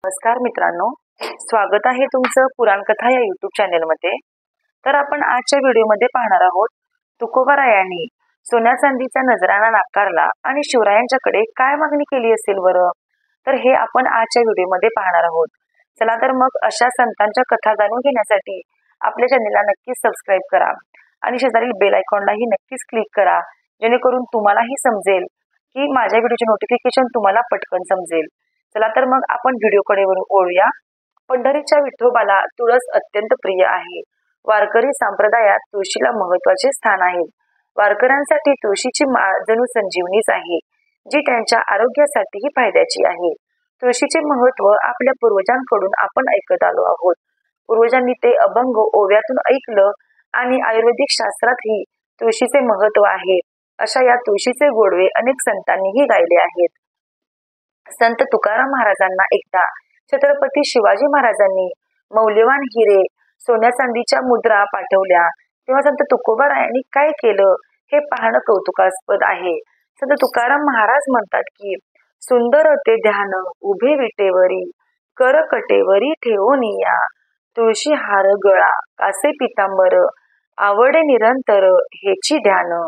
नमस्कार मित्रांनो, स्वागत आहे तुमचं पुराण कथा या युट्यूब चॅनेलमध्ये। तर आपण आजच्या व्हिडिओमध्ये पाहणार आहोत तुकोबारायांनी सोन्या चांदीचा नजराणा नाकारला आणि शिवरायांच्याकडे काय मागणी केली असेल बरं। तर हे आपण आजच्या व्हिडिओमध्ये पाहणार आहोत। चला तर मग अशा संतांच्या कथा जाणून घेण्यासाठी आपल्या चॅनेलला नक्कीच सबस्क्राईब करा आणि शेजारील बेल आयकॉनलाही नक्कीच क्लिक करा, जेणेकरून तुम्हालाही समजेल की माझ्या व्हिडिओचे नोटिफिकेशन तुम्हाला पटकन समजेल। चला तर मग आपण व्हिडिओकडे वळूया। पंढरीच्या विठोबाला तुळस अत्यंत प्रिय आहे। वारकरी संप्रदायात तुळशीला महत्त्वाचे स्थान आहे। वारकऱ्यांसाठी तुळशीची माळ जणू संजीवनीच आहे, जी त्यांच्या आरोग्यासाठीही फायद्याची आहे। तुळशीचे महत्त्व आपल्या पूर्वजांकडून आपण ऐकत आलो आहोत। पूर्वजांनी ते अभंग ओव्यातून ऐकलं आणि आयुर्वेदिक शास्त्रातही तुळशीचे महत्त्व आहे अशा या तुळशीचे गोडवे अनेक संतांनीही गायले आहेत। संत तुकाराम महाराजांना एकदा छत्रपती शिवाजी महाराजांनी मौल्यवान हिरे, सोन्या चांदीच्या मुद्रा पाठवल्या, तेव्हा संत तुकोबारायांनी काय केलं हे पाहणं कौतुकास्पद आहे। संत तुकाराम महाराज म्हणतात की सुंदर ते ध्यान उभे विटेवरी, कर कटेवरी ठेवोनिया, तुळशी हार गळा कासे पितांबर, आवडे निरंतर हेची ध्यान।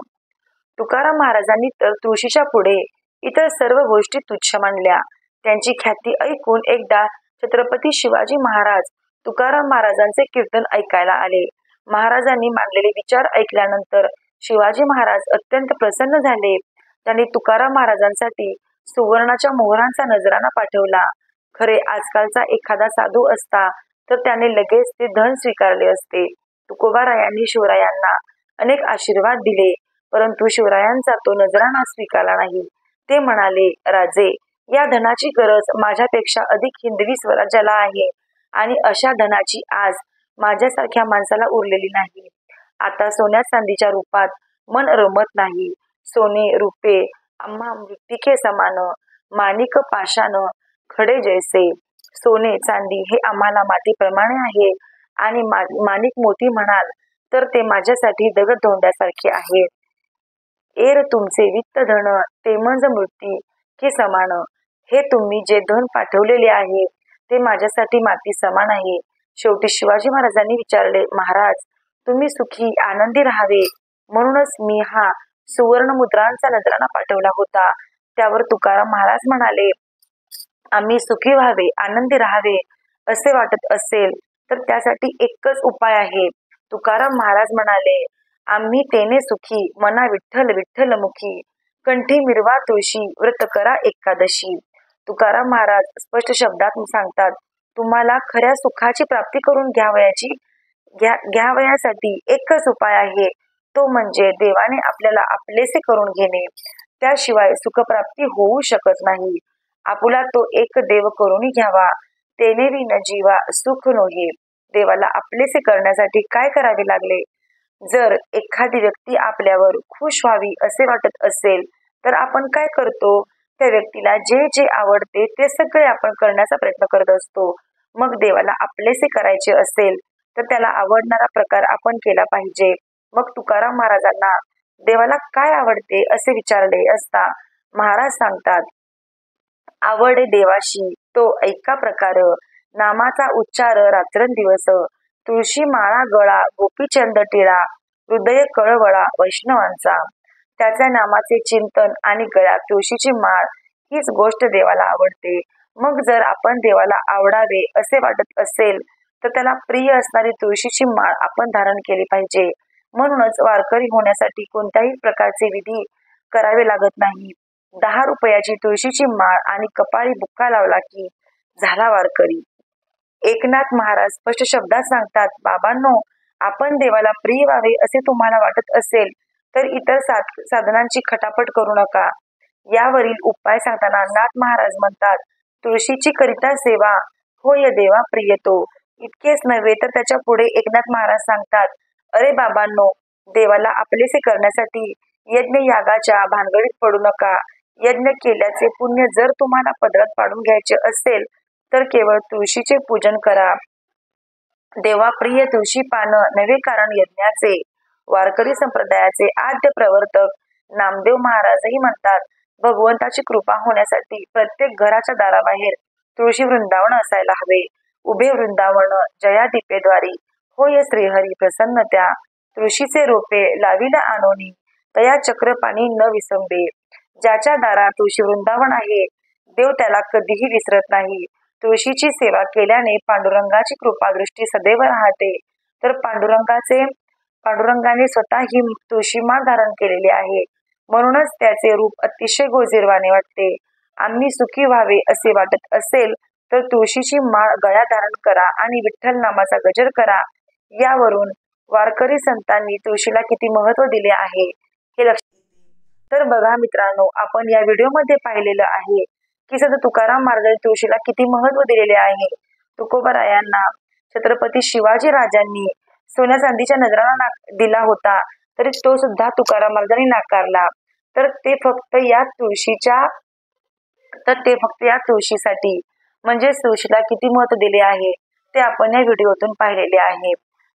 तुकाराम महाराजांनी तर तुळशीच्या पुढे इतर सर्व गोष्टी तुच्छ मानल्या। त्यांची ख्याती ऐकून एकदा छत्रपती शिवाजी महाराज तुकाराम महाराजांचे कीर्तन ऐकायला आले। महाराजांनी मांडलेले विचार ऐकल्यानंतर शिवाजी महाराज अत्यंत प्रसन्न झाले। त्यांनी तुकाराम महाराजांसाठी सुवर्णाच्या मोहरांचा नजराणा पाठवला। खरे आजकालचा एखादा साधू असता तर त्याने लगेच ते धन स्वीकारले असते। तुकोबारायांनी शिवरायांना अनेक आशीर्वाद दिले, परंतु शिवरायांचा तो नजराणा स्वीकारला नाही। ते म्हणाले, राजे, या धनाची गरज माझ्यापेक्षा अधिक हिंदवी स्वराज्याला आहे आणि अशा धनाची आज माझ्यासारख्या माणसाला उरलेली नाही। आता सोन्या चांदीच्या रूपात मन रमत नाही। सोने रूपे आम्हा मृत्तिके समान, माणिक पाषाण खडे जैसे। सोने चांदी हे आम्हाला मातीप्रमाणे आहे आणि माणिक मोती म्हणाल तर ते माझ्यासाठी दगड धोंड्यासारखे आहे। एर तुमचे वित्त धन ते मंज मृत्यू की समान। हे तुम्ही जे धन पाठवलेले आहे ते माझ्यासाठी माती समान आहे। शेवटी शिवाजी महाराजांनी विचारले, महाराज, तुम्ही सुखी आनंदी राहावे म्हणूनच मी हा सुवर्ण मुद्रांचा नजराणा पाठवला होता। त्यावर तुकाराम महाराज म्हणाले, आम्ही सुखी व्हावे, आनंदी राहावे असे वाटत असेल तर त्यासाठी एकच उपाय आहे। तुकाराम महाराज म्हणाले, आम्ही तेने सुखी, मना विठ्ठल विठ्ठल मुखी, कंठी मिरवा तुळशी, व्रत करा एकादशी। तुकाराम महाराज स्पष्ट शब्दात सांगतात, तुम्हाला खऱ्या सुखाची प्राप्ती करून घ्यावयासाठी एकच उपाय आहे, तो म्हणजे देवाने आपल्याला आपलेसे करून घेणे। त्याशिवाय सुखप्राप्ती होऊ शकत नाही। आपुला तो एक देव करून घ्यावा, तेने विन जीवा सुख नोहे। देवाला आपलेसे करण्यासाठी काय करावे लागले? जर एखादी व्यक्ती आपल्यावर खुश व्हावी असे वाटत असेल तर आपण काय करतो? त्या व्यक्तीला जे जे आवडते ते सगळे आपण करण्याचा प्रयत्न करत असतो। मग देवाला आपलेसे करायचे असेल तर त्याला आवडणारा प्रकार आपण केला पाहिजे। मग तुकाराम महाराजांना देवाला काय आवडते असे विचारले असता महाराज सांगतात, आवडे देवाशी तो ऐका प्रकार, नामाचा उच्चार रात्रंदिवस, तुळशी माळा गळा गोपीचंद टिळा, हृदय कळवळा वैष्णवांचा। त्याच्या नामाचे चिंतन आणि गळ्यात तुळशीची माळ हीच गोष्ट देवाला आवडते। मग जर आपण देवाला आवडावे असे वाटत असेल तर त्याला प्रिय असणारी तुळशीची माळ आपण धारण केली पाहिजे। म्हणूनच वारकरी होण्यासाठी कोणत्याही प्रकारचे विधी करावे लागत नाही। 10 रुपयाची तुळशीची माळ आणि कपाळी बुक्का लावला की झाला वारकरी। एकनाथ महाराज स्पष्ट शब्दात सांगतात, बाबांनो, आपण देवाला प्रिय व्हावे असे तुम्हाला वाटत असेल तर इतर साधनांची खटापट करू नका। यावरील उपाय सांगताना नाथ महाराज म्हणतात, तुळशीची करिता सेवा होय देवा प्रियतो। इतकेच नव्हे तर त्याच्या पुढे एकनाथ महाराज सांगतात, अरे बाबांनो, देवाला आपलेसे करण्यासाठी यज्ञ यागाच्या भानगडीत पडू नका। यज्ञ केल्याचे पुण्य जर तुम्हाला पदरात पाडून घ्यायचे असेल तर केवळ तुळशीचे पूजन करा। देवाप्रिय तुळशी पान नवे कारण यज्ञाचे। वारकरी संप्रदायाचे आद्य प्रवर्तक नामदेव महाराजही म्हणतात, भगवंताची कृपा होण्यासाठी प्रत्येक घराच्या दाराबाहेर तुळशी वृंदावन असायला हवे. उभे वृंदावन जया दीपेद्वारी, होय श्रीहरी प्रसन्न त्या. तुळशीचे रोपे लाविला आणोनी, तया चक्रपाणी न विसंबे. ज्याच्या दारात तुळशी वृंदावन आहे, देव त्याला कधीही विसरत नाही. तुळशीची सेवा केल्याने पांडुरंगाची कृपादृष्टी सदैव राहते. तर पांडुरंगाने स्वतः ही तुळशीमाळ धारण केलेली आहे, म्हणूनच त्याचे रूप अतिशय गोजिरवाणे वाटते. आम्ही सुखी व्हावे असे वाटत असेल तर तुळशीची माळ गळ्यात धारण करा आणि विठ्ठल नामाचा गजर करा. यावरून वारकरी संतांनी तुळशीला किती महत्व दिले आहे हे लक्षात येते. तर बघा मित्रांनो, आपण या व्हिडिओमध्ये पाहिलेलं आहे की संत तुकाराम महाराजांनी तुळशीला किती महत्व दिलेले आहे. तुकोबारायांना छत्रपती शिवाजी राजांनी सोन्या चांदीच्या नजराणा दिला होता, तरी तो सुद्धा तुकाराम महाराजांनी नाकारला. तर ते फक्त या तुळशीसाठी, म्हणजे तुळशीला किती महत्व दिले आहे ते आपण या व्हिडिओतून पाहिलेले आहे.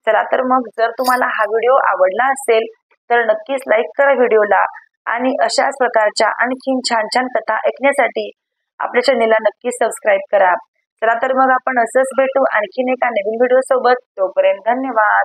चला तर मग, जर तुम्हाला हा व्हिडिओ आवडला असेल तर नक्कीच लाईक करा व्हिडिओला, आणि अशाच प्रकारच्या आणखीन छान छान कथा ऐकण्यासाठी आपल्या चॅनेलला नक्कीच सबस्क्राईब करा. चला तर मग, आपण असंच भेटू आणखीन एका नवीन व्हिडिओ सोबत. तोपर्यंत धन्यवाद.